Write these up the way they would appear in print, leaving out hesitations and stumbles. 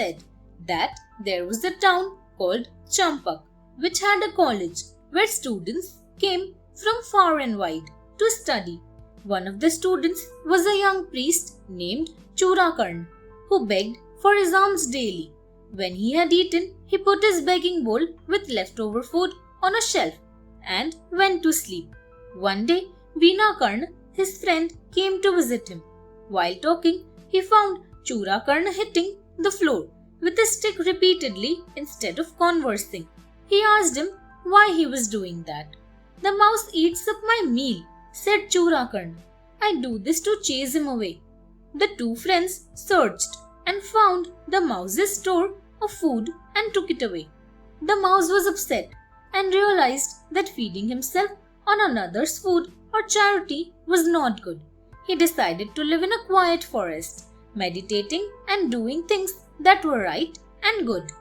said that there was a town called Champak which had a college where students came from far and wide to study. One of the students was a young priest named Churakarn who begged for his alms daily. When he had eaten, he put his begging bowl with leftover food on a shelf and went to sleep. One day, Veena, his friend, came to visit him. While talking, he found Churakarn hitting the floor with a stick repeatedly instead of conversing. He asked him why he was doing that. "The mouse eats up my meal," said Churakarn. "I do this to chase him away." The two friends searched and found the mouse's store of food and took it away. The mouse was upset and realized that feeding himself on another's food or charity was not good. He decided to live in a quiet forest, meditating and doing things that were right and good.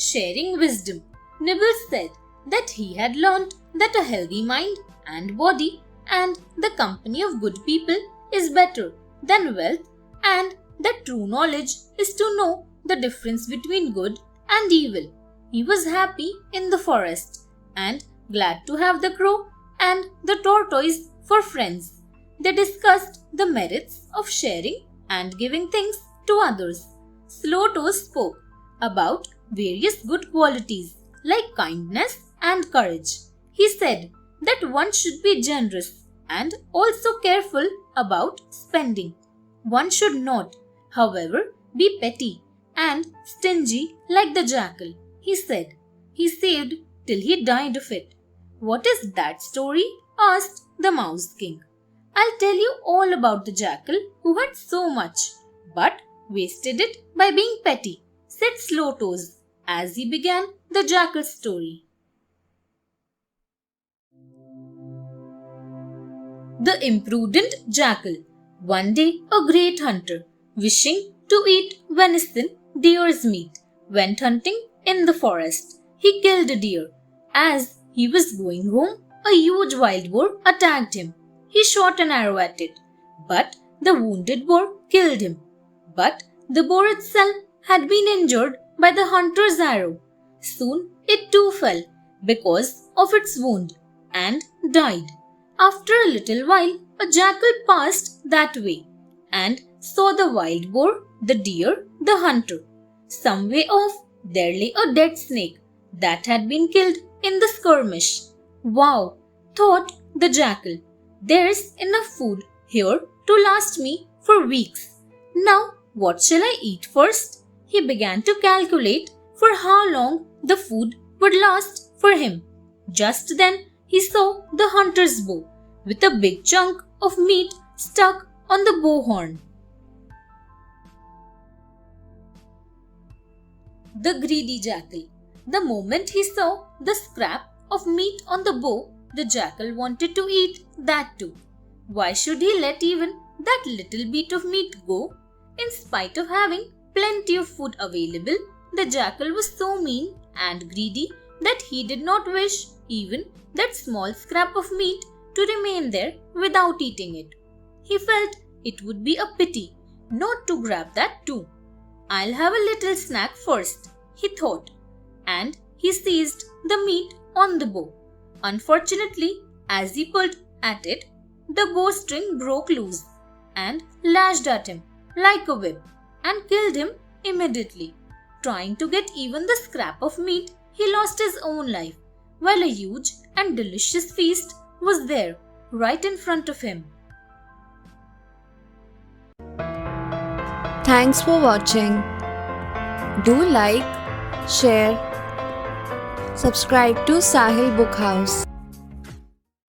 Sharing wisdom. Nibbles said that he had learnt that a healthy mind and body and the company of good people is better than wealth, and that true knowledge is to know the difference between good and evil. He was happy in the forest and glad to have the crow and the tortoise for friends. They discussed the merits of sharing and giving things to others. Slow-toes spoke about various good qualities like kindness and courage. He said that one should be generous and also careful about spending. One should not, however, be petty and stingy like the jackal. He said he saved till he died of it. "What is that story?" asked the Mouse King. "I'll tell you all about the jackal who had so much, but wasted it by being petty," said Slow-toes as he began the jackal's story. The Imprudent Jackal. One day, a great hunter, wishing to eat venison, deer's meat, went hunting in the forest. He killed a deer. As he was going home, a huge wild boar attacked him. He shot an arrow at it, but the wounded boar killed him. But the boar itself had been injured by the hunter's arrow. Soon it too fell because of its wound and died. After a little while, a jackal passed that way and saw the wild boar, the deer, the hunter. Some way off, there lay a dead snake that had been killed in the skirmish. "Wow," thought the jackal, "there's enough food here to last me for weeks. Now, what shall I eat first?" He began to calculate for how long the food would last for him. Just then, he saw the hunter's bow with a big chunk of meat stuck on the bow horn. The Greedy Jackal. The moment he saw the scrap of meat on the bow, the jackal wanted to eat that too. Why should he let even that little bit of meat go? In spite of having plenty of food available, the jackal was so mean and greedy that he did not wish even that small scrap of meat to remain there without eating it. He felt it would be a pity not to grab that too. "I'll have a little snack first," he thought, and he seized the meat on the bow. Unfortunately, as he pulled at it, the bowstring broke loose and lashed at him like a whip and killed him immediately. Trying to get even the scrap of meat, he lost his own life, while a huge and delicious feast was there right in front of him. Thanks for watching. Do like, share, subscribe to Sahil Book House.